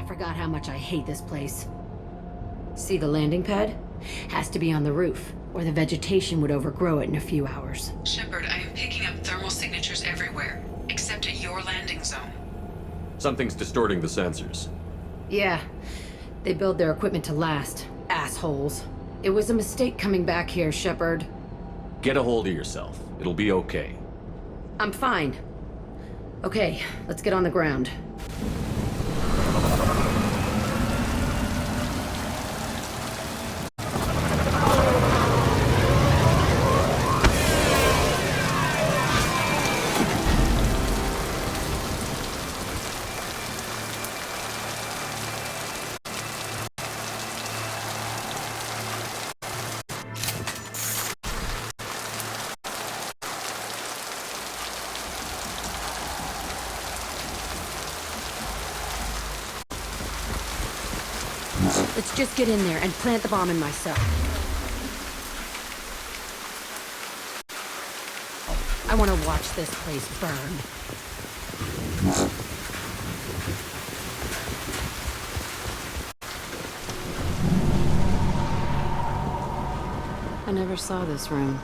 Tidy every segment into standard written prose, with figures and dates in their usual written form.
forgot how much I hate this place. See the landing pad? Has to be on the roof, or the vegetation would overgrow it in a few hours. Shepard, I am picking up thermal signatures everywhere, except at your landing zone. Something's distorting the sensors. Yeah, they build their equipment to last. Assholes. It was a mistake coming back here, Shepard. Get a hold of yourself. It'll be okay. I'm fine. Okay, let's get on the ground. Let's just get in there and plant the bomb in myself. I want to watch this place burn. I never saw this room.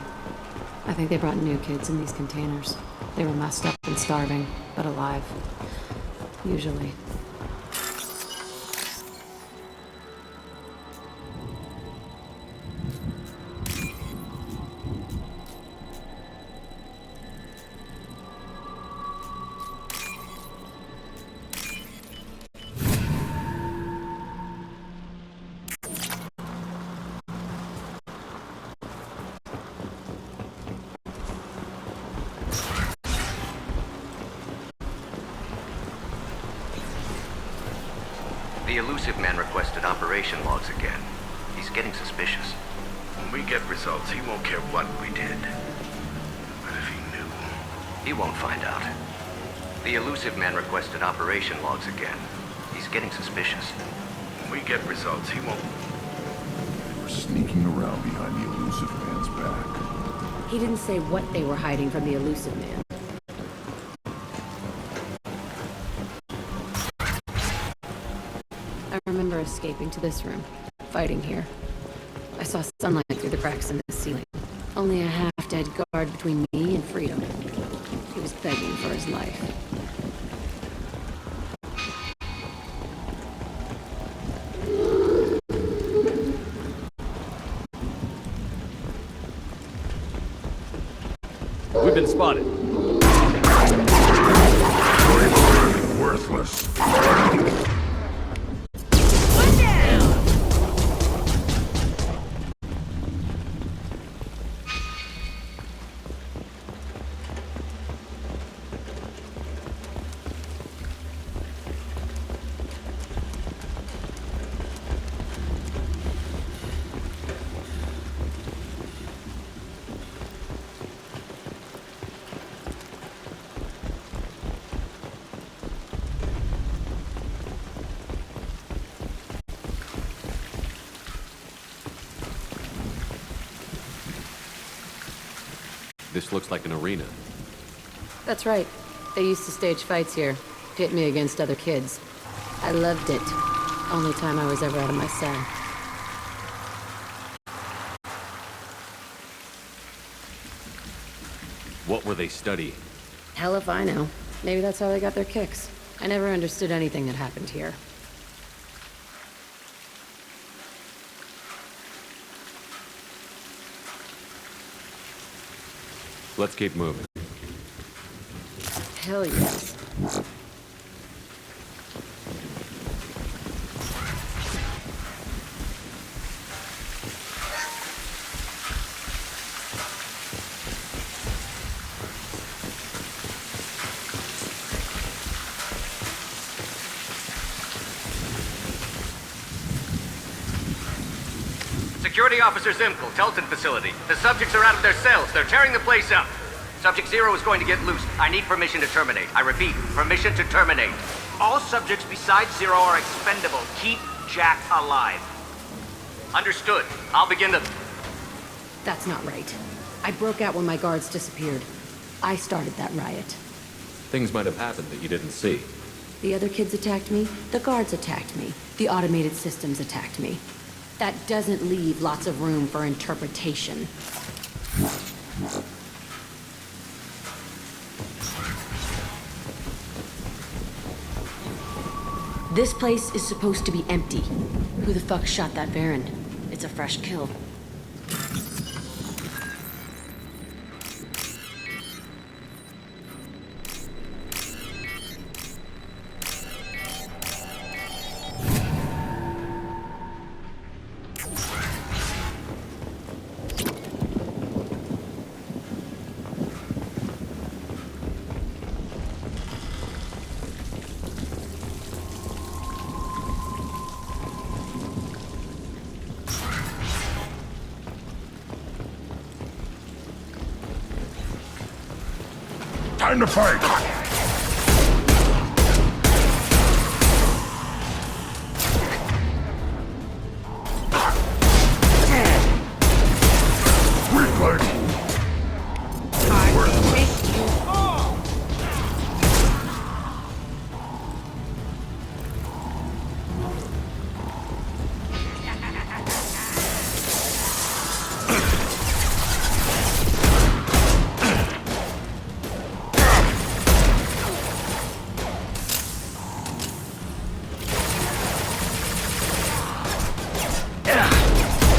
I think they brought new kids in these containers. They were messed up and starving, but alive. Usually. The elusive man requested operation logs again. He's getting suspicious. When we get results, he won't care what we did. But if he knew... He won't find out. The elusive man requested operation logs again. He's getting suspicious. When we get results, he won't... They were sneaking around behind the elusive man's back. He didn't say what they were hiding from the elusive man. I remember escaping to this room, fighting here. I saw sunlight through the cracks in the ceiling. Only a half-dead guard between me and freedom. He was begging for his life. We've been spotted. Worthless. This looks like an arena. That's right. They used to stage fights here, pit me against other kids. I loved it. Only time I was ever out of my cell. What were they studying? Hell if I know. Maybe that's how they got their kicks. I never understood anything that happened here. Let's keep moving. Hell yes. Security Officer Zimkel, Telton facility. The subjects are out of their cells. They're tearing the place up. Subject Zero is going to get loose. I need permission to terminate. I repeat, permission to terminate. All subjects besides Zero are expendable. Keep Jack alive. Understood. I'll begin the... That's not right. I broke out when my guards disappeared. I started that riot. Things might have happened that you didn't see. The other kids attacked me, the guards attacked me, the automated systems attacked me. That doesn't leave lots of room for interpretation. This place is supposed to be empty. Who the fuck shot that Baron? It's a fresh kill. Time to fight! Weak leg!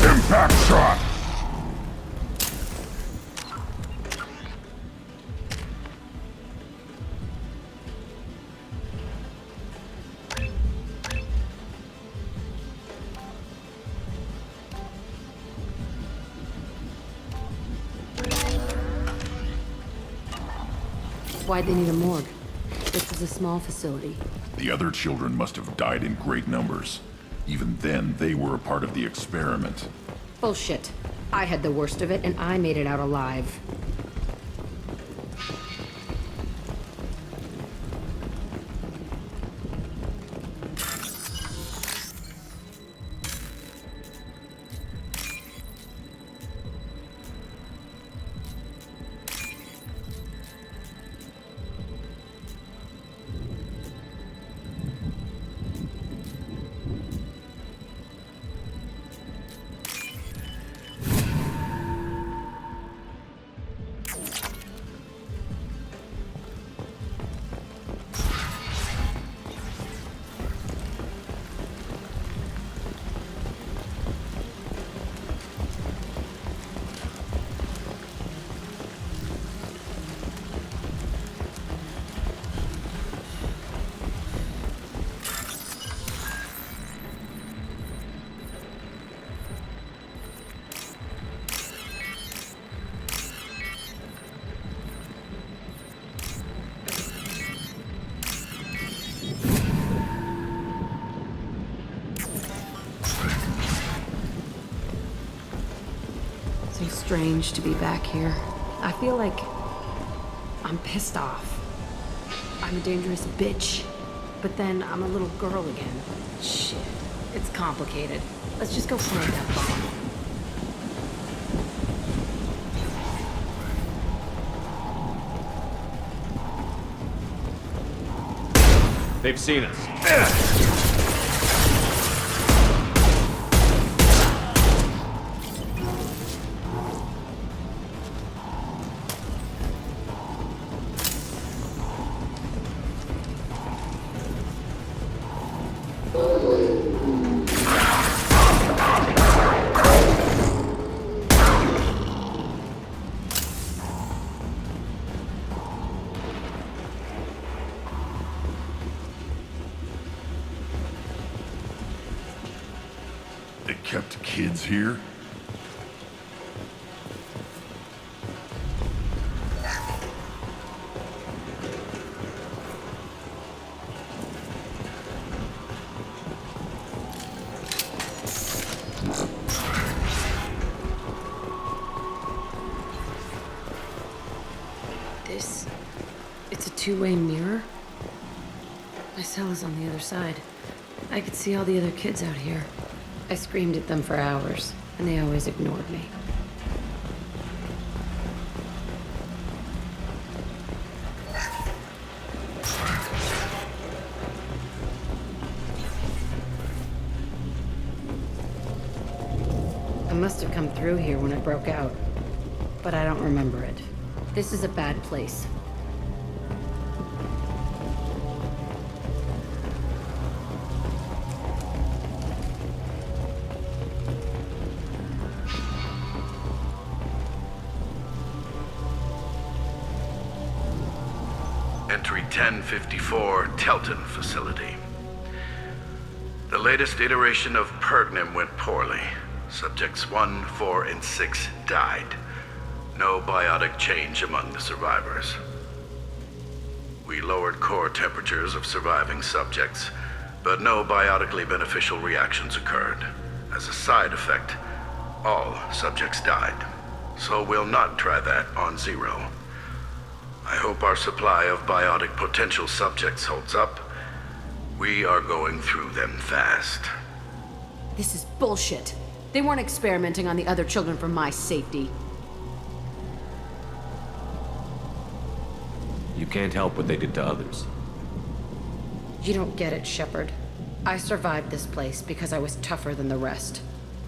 Impact shot! Why'd they need a morgue? This was a small facility. The other children must have died in great numbers. Even then, they were a part of the experiment. Bullshit. I had the worst of it, and I made it out alive. So strange to be back here. I feel like I'm pissed off. I'm a dangerous bitch, but then I'm a little girl again. Shit, it's complicated. Let's just go plant that bomb. They've seen us. They kept kids here? It's a two-way mirror? My cell is on the other side. I could see all the other kids out here. I screamed at them for hours, and they always ignored me. I must have come through here when it broke out, but I don't remember it. This is a bad place. Entry 1054, Telton facility. The latest iteration of Pergnim went poorly. Subjects 1, 4, and 6 died. No biotic change among the survivors. We lowered core temperatures of surviving subjects, but no biotically beneficial reactions occurred. As a side effect, all subjects died. So we'll not try that on Zero. I hope our supply of biotic potential subjects holds up. We are going through them fast. This is bullshit. They weren't experimenting on the other children for my safety. You can't help what they did to others. You don't get it, Shepard. I survived this place because I was tougher than the rest.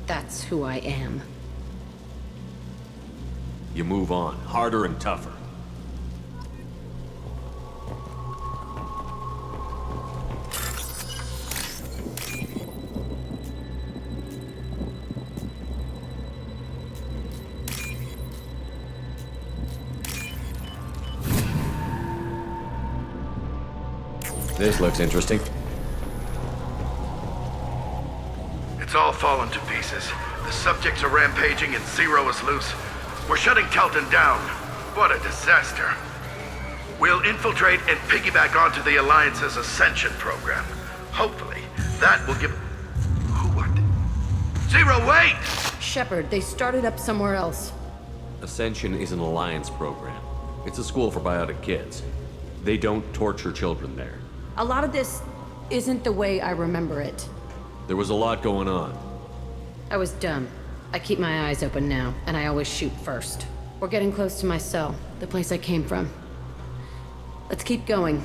That's who I am. You move on, harder and tougher. This looks interesting. It's all fallen to pieces. The subjects are rampaging and Zero is loose. We're shutting Telton down. What a disaster. We'll infiltrate and piggyback onto the Alliance's Ascension program. Hopefully, that will give... Who what? Zero, wait! Shepard, they started up somewhere else. Ascension is an Alliance program. It's a school for biotic kids. They don't torture children there. A lot of this isn't the way I remember it. There was a lot going on. I was dumb. I keep my eyes open now, and I always shoot first. We're getting close to my cell, the place I came from. Let's keep going.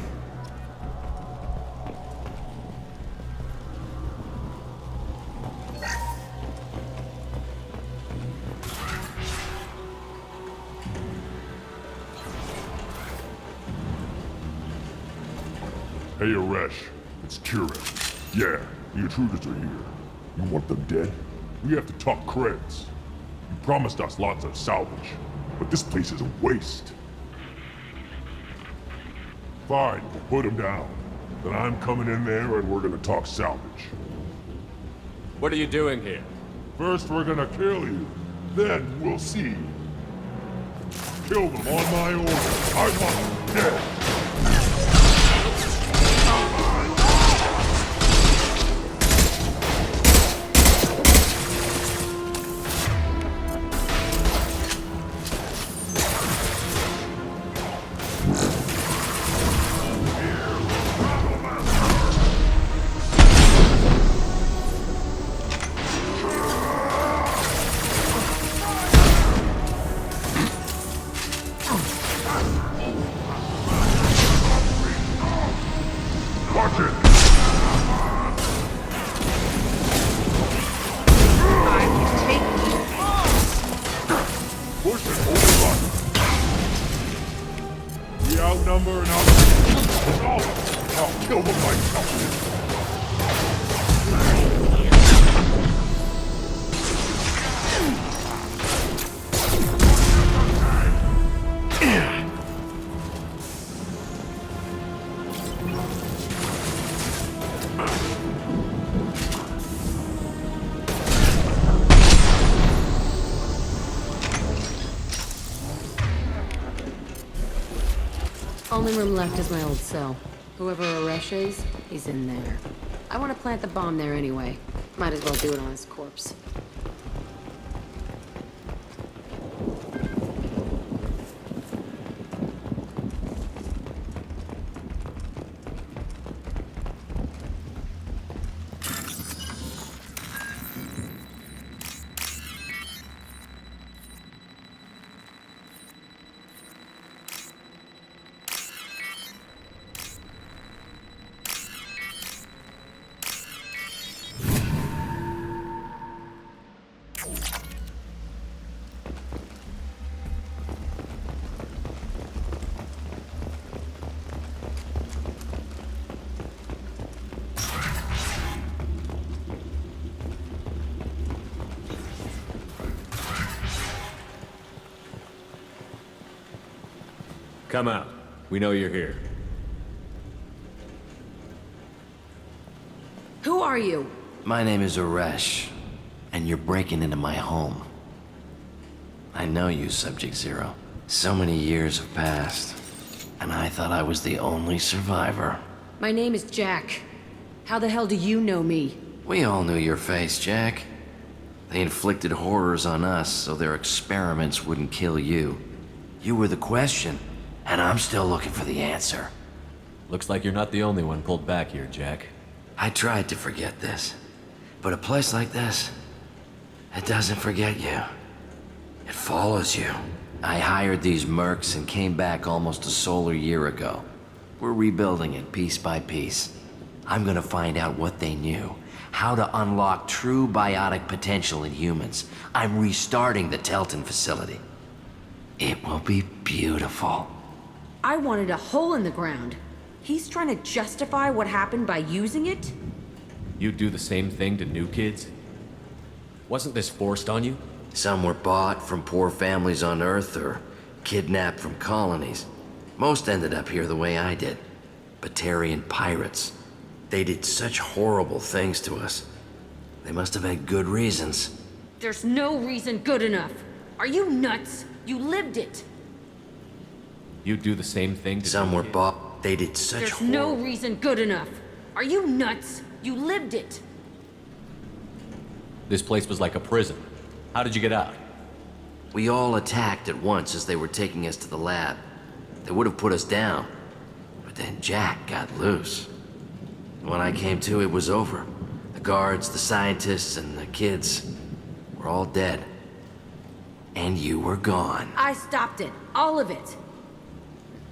Hey, Aresh. It's Kira. Yeah, the intruders are here. You want them dead? We have to talk creds. You promised us lots of salvage, but this place is a waste. Fine, we'll put them down. Then I'm coming in there and we're gonna talk salvage. What are you doing here? First we're gonna kill you, then we'll see. Kill them on my order. I want them dead. Watch it! Push it, overrun! We outnumber and I'll kill them myself! Only room left is my old cell. Whoever Aresh is, he's in there. I want to plant the bomb there anyway. Might as well do it on his corpse. Come out. We know you're here. Who are you? My name is Aresh, and you're breaking into my home. I know you, Subject Zero. So many years have passed, and I thought I was the only survivor. My name is Jack. How the hell do you know me? We all knew your face, Jack. They inflicted horrors on us so their experiments wouldn't kill you. You were the question, and I'm still looking for the answer. Looks like you're not the only one pulled back here, Jack. I tried to forget this, but a place like this, it doesn't forget you. It follows you. I hired these mercs and came back almost a solar year ago. We're rebuilding it piece by piece. I'm gonna find out what they knew, how to unlock true biotic potential in humans. I'm restarting the Telton facility. It will be beautiful. I wanted a hole in the ground. He's trying to justify what happened by using it? You'd do the same thing to new kids? Wasn't this forced on you? Some were bought from poor families on Earth or kidnapped from colonies. Most ended up here the way I did. Batarian pirates. They did such horrible things to us. They must have had good reasons. There's no reason good enough. Are you nuts? You lived it. You'd do the same thing to Some new were kids? bought. They did such There's no reason good enough. Are you nuts? You lived it. This place was like a prison. How did you get out? We all attacked at once as they were taking us to the lab. They would have put us down. But then Jack got loose. When I came to, it was over. The guards, the scientists, and the kids were all dead. And you were gone. I stopped it. All of it.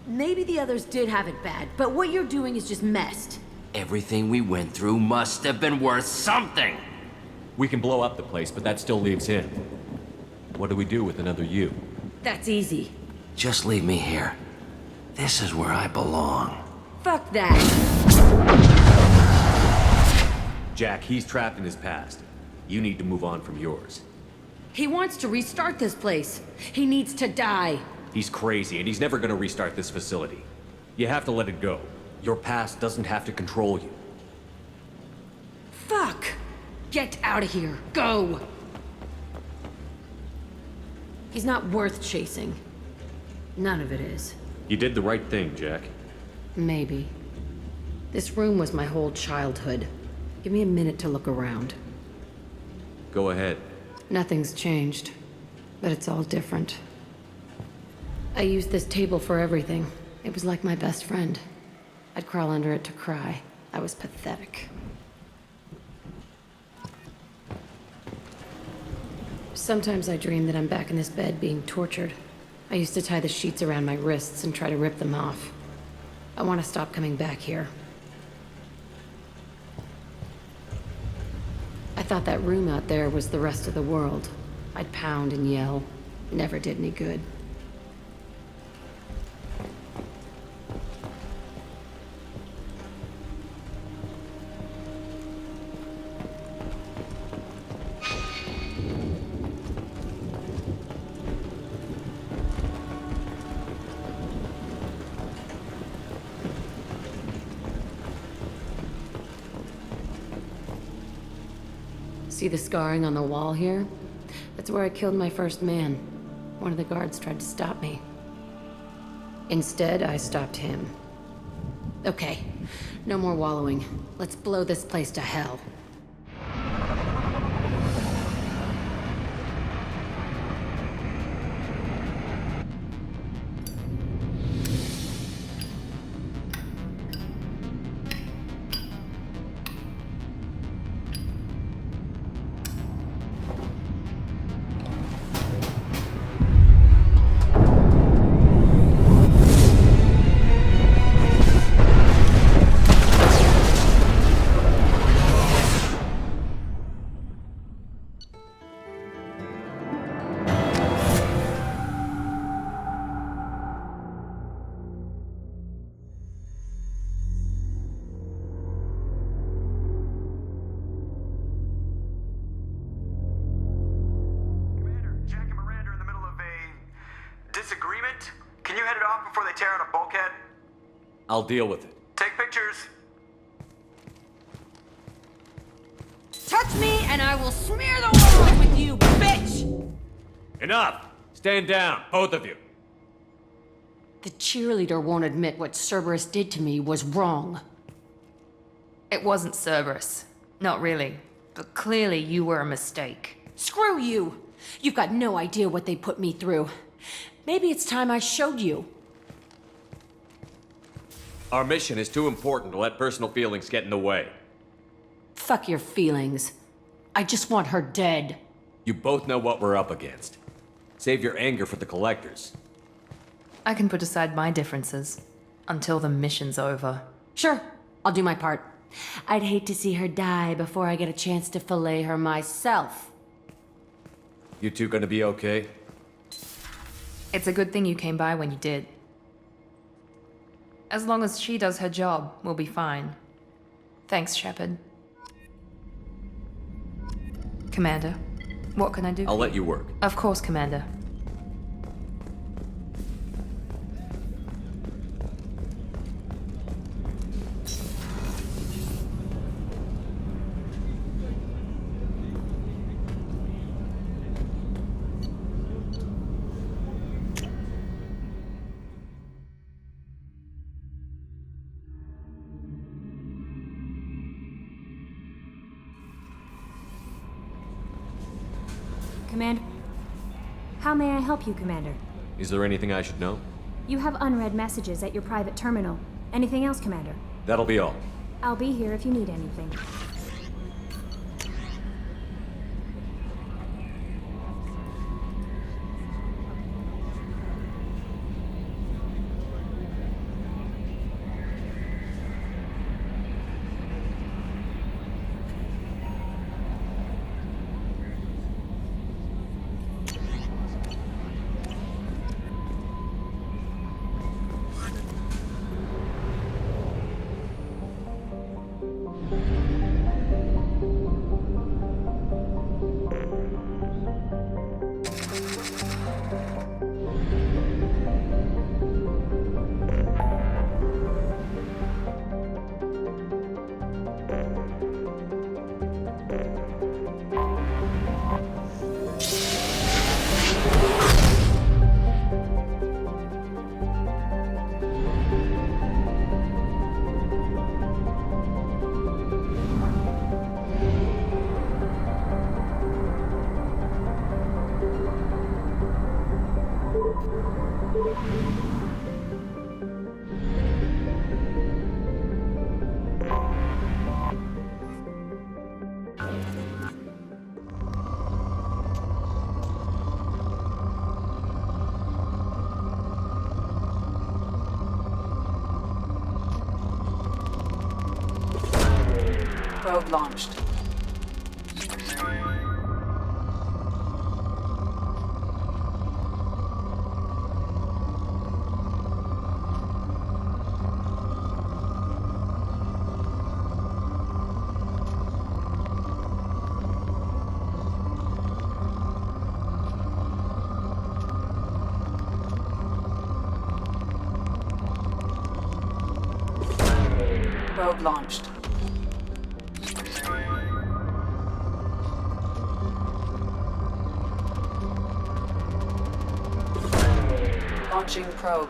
Maybe the others did have it bad, but what you're doing is just messed. Everything we went through must have been worth something. We can blow up the place, but that still leaves him. What do we do with another you? That's easy. Just leave me here. This is where I belong. Fuck that. Jack, he's trapped in his past. You need to move on from yours. He wants to restart this place. He needs to die. He's crazy, and he's never gonna restart this facility. You have to let it go. Your past doesn't have to control you. Fuck. Get out of here. Go. He's not worth chasing. None of it is. You did the right thing, Jack. Maybe. This room was my whole childhood. Give me a minute to look around. Go ahead. Nothing's changed, but it's all different. I used this table for everything. It was like my best friend. I'd crawl under it to cry. I was pathetic. Sometimes I dream that I'm back in this bed being tortured. I used to tie the sheets around my wrists and try to rip them off. I want to stop coming back here. I thought that room out there was the rest of the world. I'd pound and yell. Never did any good. See the scarring on the wall here? That's where I killed my first man. One of the guards tried to stop me. Instead, I stopped him. Okay, no more wallowing. Let's blow this place to hell. Can you head it off before they tear out a bulkhead? I'll deal with it. Take pictures. Touch me and I will smear the world with you, bitch! Enough! Stand down, both of you. The cheerleader won't admit what Cerberus did to me was wrong. It wasn't Cerberus. Not really. But clearly you were a mistake. Screw you! You've got no idea what they put me through. Maybe it's time I showed you. Our mission is too important to let personal feelings get in the way. Fuck your feelings. I just want her dead. You both know what we're up against. Save your anger for the collectors. I can put aside my differences until the mission's over. Sure, I'll do my part. I'd hate to see her die before I get a chance to fillet her myself. You two gonna be okay? It's a good thing you came by when you did. As long as she does her job, we'll be fine. Thanks, Shepard. Commander, what can I do? I'll let you work. Of course, Commander. Commander? How may I help you, Commander? Is there anything I should know? You have unread messages at your private terminal. Anything else, Commander? That'll be all. I'll be here if you need anything. Probe launched. Probe launched. Launching probe.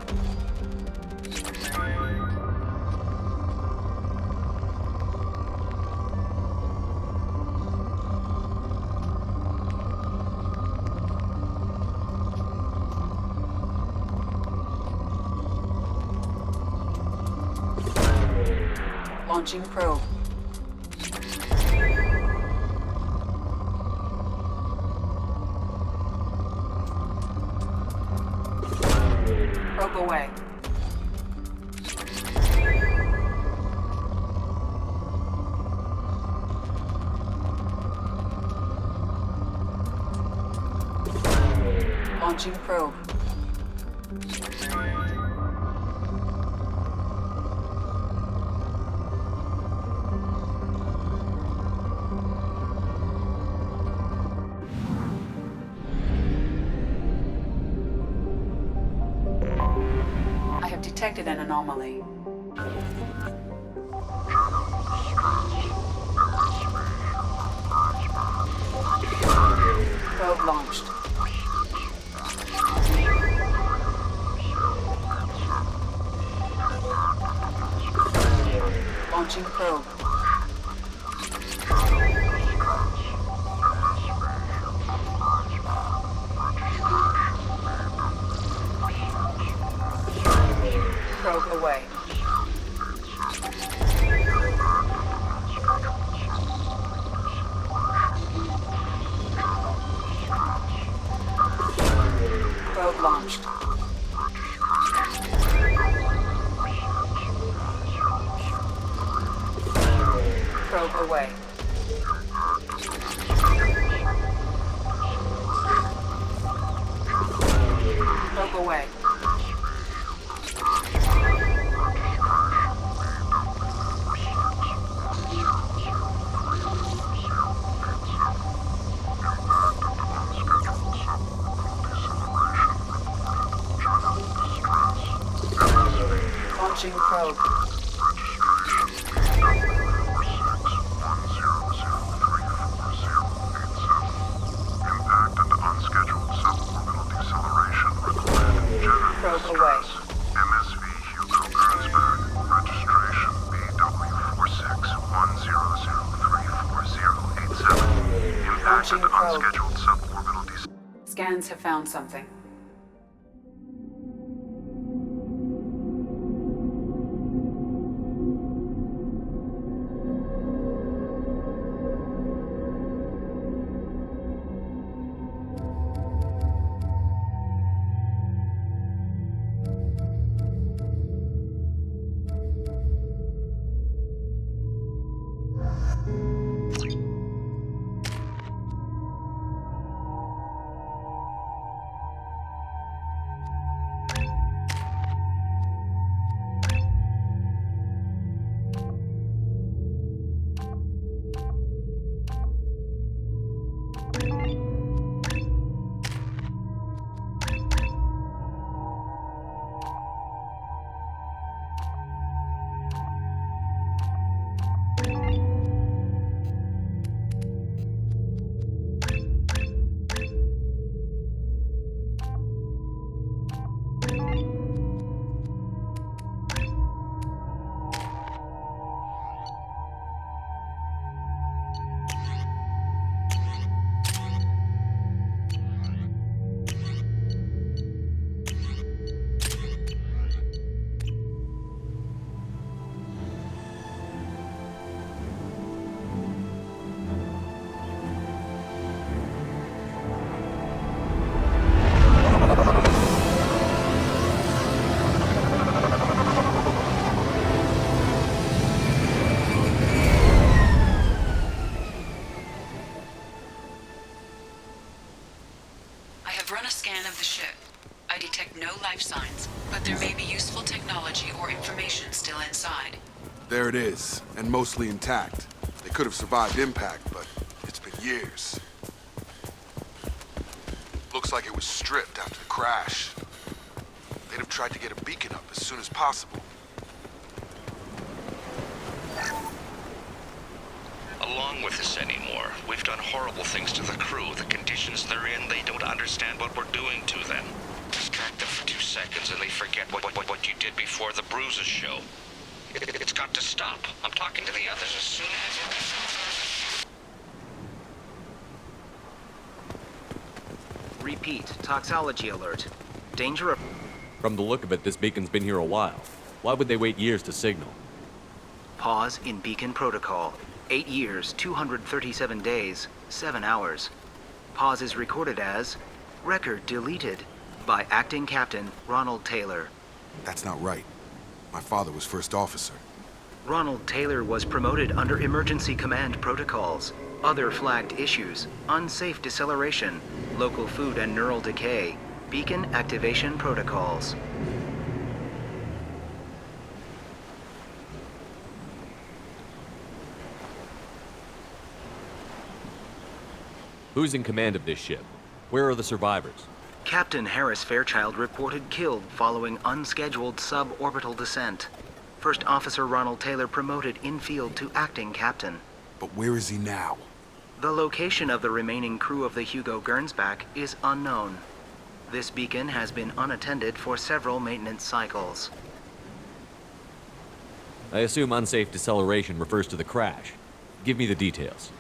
Launching probe. Probe away. Launching probe. detected an anomaly. Probe launched. Launching probe. Probe away. Probe launched. Probe away. Probe away. Launching probe. Impact and unscheduled suborbital deceleration recorded. Jenner. Probe away. MSV Hugo Gernsback. Registration BW4610034087. Impact Launching and probe. unscheduled suborbital deceleration. Scans have found something. Of the ship. I detect no life signs, but there may be useful technology or information still inside. There it is, and mostly intact. They could have survived impact, but it's been years. Looks like it was stripped after the crash. They'd have tried to get a beacon up as soon as possible. Along with this anymore. We've done horrible things to the crew. The conditions they're in, they don't understand what we're doing to them. Distract them for 2 seconds and they forget what you did before the bruises show. It's got to stop. I'm talking to the others as soon as... Repeat. Toxology alert. Danger of... From the look of it, this beacon's been here a while. Why would they wait years to signal? Pause in beacon protocol. 8 years, 237 days, 7 hours. Pause is recorded as record deleted by Acting Captain Ronald Taylor. That's not right. My father was first officer. Ronald Taylor was promoted under emergency command protocols. Other flagged issues: unsafe deceleration, local food and neural decay, beacon activation protocols. Who's in command of this ship? Where are the survivors? Captain Harris Fairchild reported killed following unscheduled suborbital descent. First Officer Ronald Taylor promoted in-field to acting captain. But where is he now? The location of the remaining crew of the Hugo Gernsback is unknown. This beacon has been unattended for several maintenance cycles. I assume unsafe deceleration refers to the crash. Give me the details.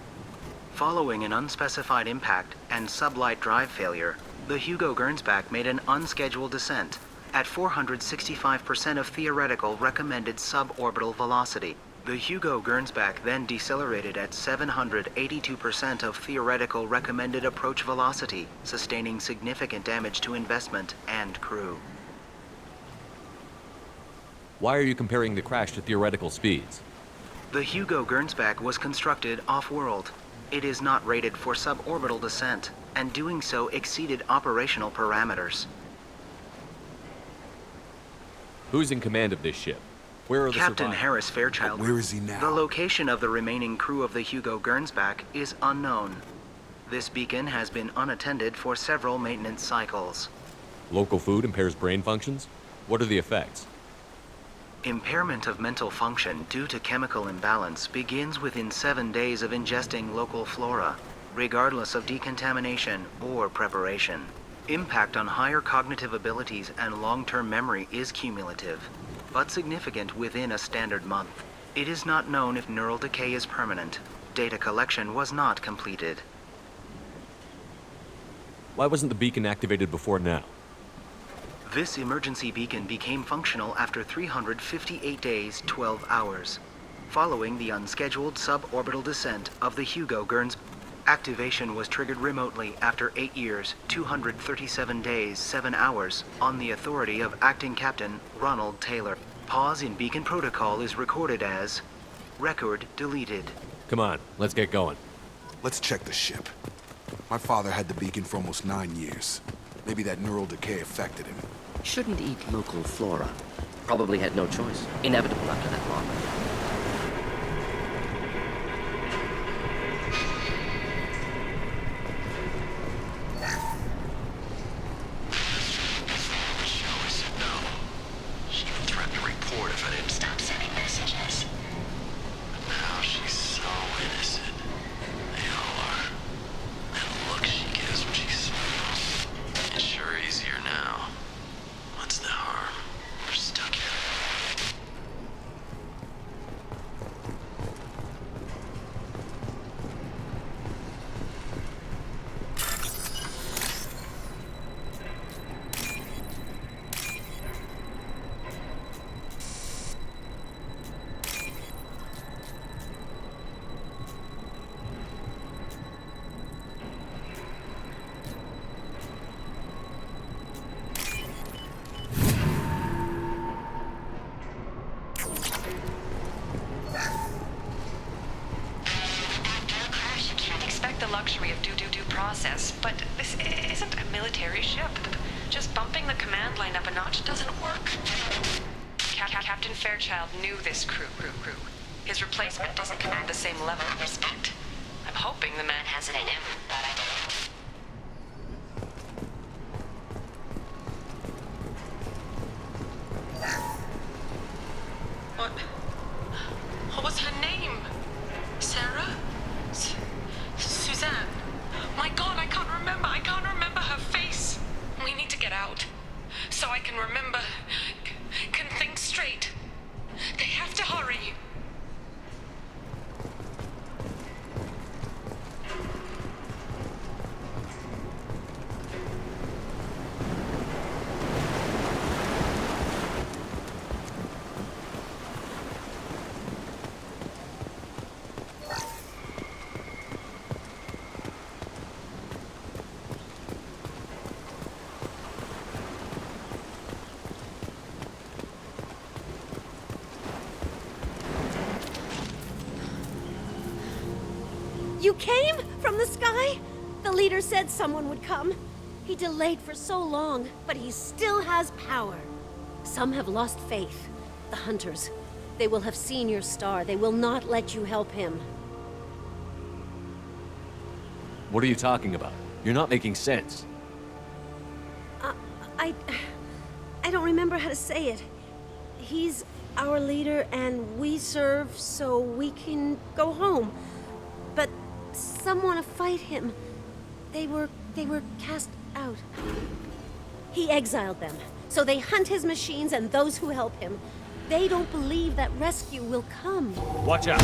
Following an unspecified impact and sublight drive failure, the Hugo Gernsback made an unscheduled descent at 465% of theoretical recommended suborbital velocity. The Hugo Gernsback then decelerated at 782% of theoretical recommended approach velocity, sustaining significant damage to investment and crew. Why are you comparing the crash to theoretical speeds? The Hugo Gernsback was constructed off-world. It is not rated for suborbital descent, and doing so exceeded operational parameters. Who's in command of this ship? Where are the Captain survivors? Harris Fairchild. But where is he now? The location of the remaining crew of the Hugo Gernsback is unknown. This beacon has been unattended for several maintenance cycles. Local food impairs brain functions? What are the effects? Impairment of mental function due to chemical imbalance begins within 7 days of ingesting local flora, regardless of decontamination or preparation. Impact on higher cognitive abilities and long-term memory is cumulative, but significant within a standard month. It is not known if neural decay is permanent. Data collection was not completed. Why wasn't the beacon activated before now? This emergency beacon became functional after 358 days, 12 hours, following the unscheduled suborbital descent of the Hugo Gernsback. Activation was triggered remotely after 8 years, 237 days, 7 hours, on the authority of Acting Captain Ronald Taylor. Pause in beacon protocol is recorded as record deleted. Come on, let's get going. Let's check the ship. My father had the beacon for almost 9 years. Maybe that neural decay affected him. Shouldn't eat local flora. Probably had no choice. Inevitable after that long. Luxury of due process, but this isn't a military ship. Just bumping the command line up a notch doesn't work. Captain Fairchild knew this crew. His replacement doesn't command the same level of respect. I'm hoping the man has it in him, but I don't. What was her name? Sarah? Suzanne? My God, I can't remember her face. We need to get out. So I can remember, can think straight. They have to hurry. You came? From the sky? The leader said someone would come. He delayed for so long, but he still has power. Some have lost faith. The hunters. They will have seen your star. They will not let you help him. What are you talking about? You're not making sense. I don't remember how to say it. He's our leader and we serve so we can go home. But some want to fight him. They were cast out. He exiled them, so they hunt his machines and those who help him. They don't believe that rescue will come. Watch out!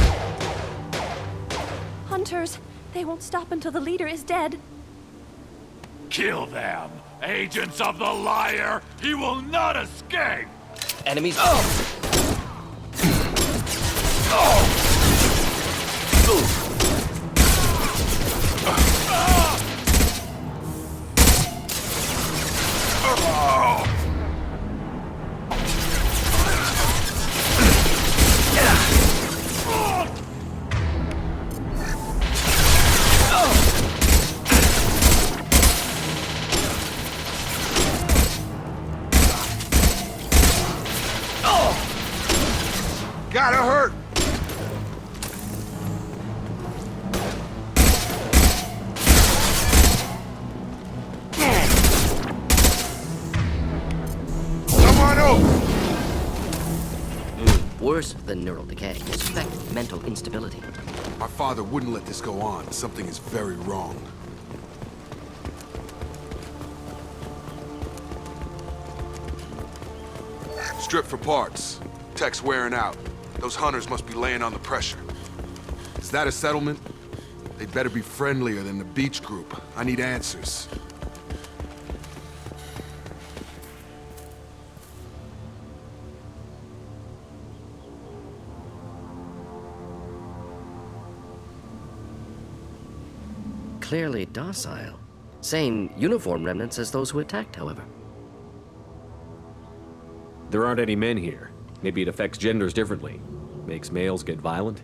Hunters! They won't stop until the leader is dead. Kill them! Agents of the liar! He will not escape! Enemies. Gotta hurt! Come on over! Worse than neural decay. Suspect mental instability. My father wouldn't let this go on. Something is very wrong. Strip for parts. Tech's wearing out. Those hunters must be laying on the pressure. Is that a settlement? They'd better be friendlier than the beach group. I need answers. Clearly docile. Same uniform remnants as those who attacked, however. There aren't any men here. Maybe it affects genders differently. Makes males get violent?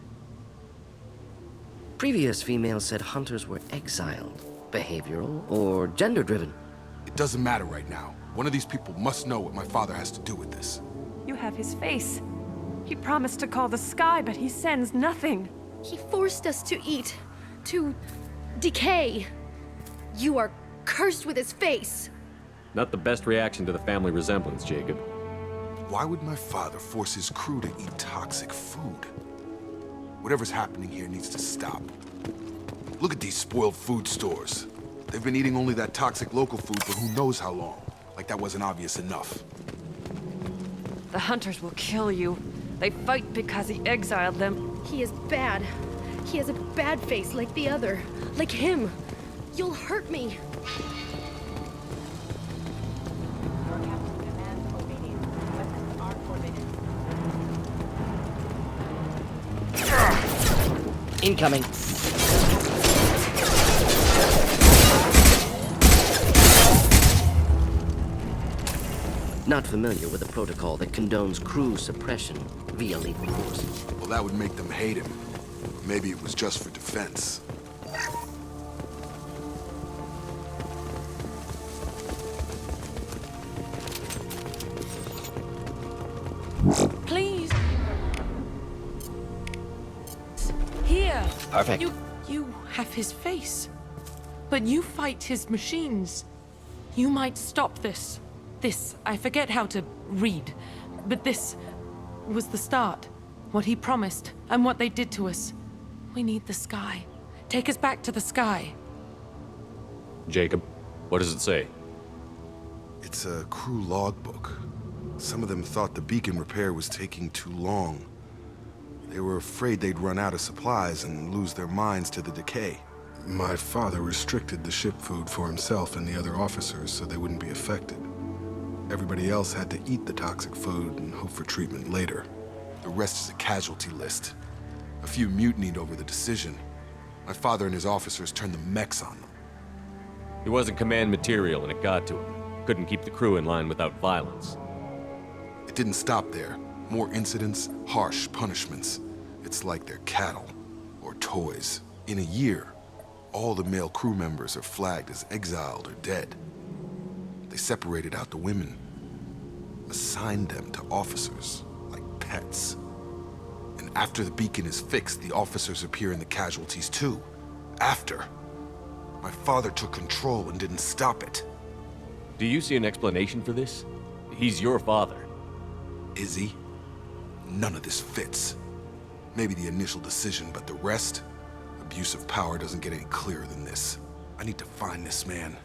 Previous females said hunters were exiled. Behavioral or gender-driven. It doesn't matter right now. One of these people must know what my father has to do with this. You have his face. He promised to call the sky, but he sends nothing. He forced us to eat, to decay. You are cursed with his face. Not the best reaction to the family resemblance, Jacob. Why would my father force his crew to eat toxic food? Whatever's happening here needs to stop. Look at these spoiled food stores. They've been eating only that toxic local food for who knows how long. Like that wasn't obvious enough. The hunters will kill you. They fight because he exiled them. He is bad. He has a bad face like the other. Like him. You'll hurt me. Incoming. Not familiar with a protocol that condones crew suppression via lethal force. Well, that would make them hate him. Maybe it was just for defense. Please. Here. Perfect. You have his face. But you fight his machines. You might stop this. This, I forget how to read. But this was the start. What he promised, and what they did to us. We need the sky. Take us back to the sky. Jacob, what does it say? It's a crew logbook. Some of them thought the beacon repair was taking too long. They were afraid they'd run out of supplies and lose their minds to the decay. My father restricted the ship food for himself and the other officers so they wouldn't be affected. Everybody else had to eat the toxic food and hope for treatment later. The rest is a casualty list. A few mutinied over the decision. My father and his officers turned the mechs on them. He wasn't command material and it got to him. Couldn't keep the crew in line without violence. It didn't stop there. More incidents, harsh punishments. It's like they're cattle or toys. In a year, all the male crew members are flagged as exiled or dead. They separated out the women, assigned them to officers like pets. And after the beacon is fixed, the officers appear in the casualties too. After. My father took control and didn't stop it. Do you see an explanation for this? He's your father. Is he? None of this fits. Maybe the initial decision, but the rest? Abuse of power doesn't get any clearer than this. I need to find this man.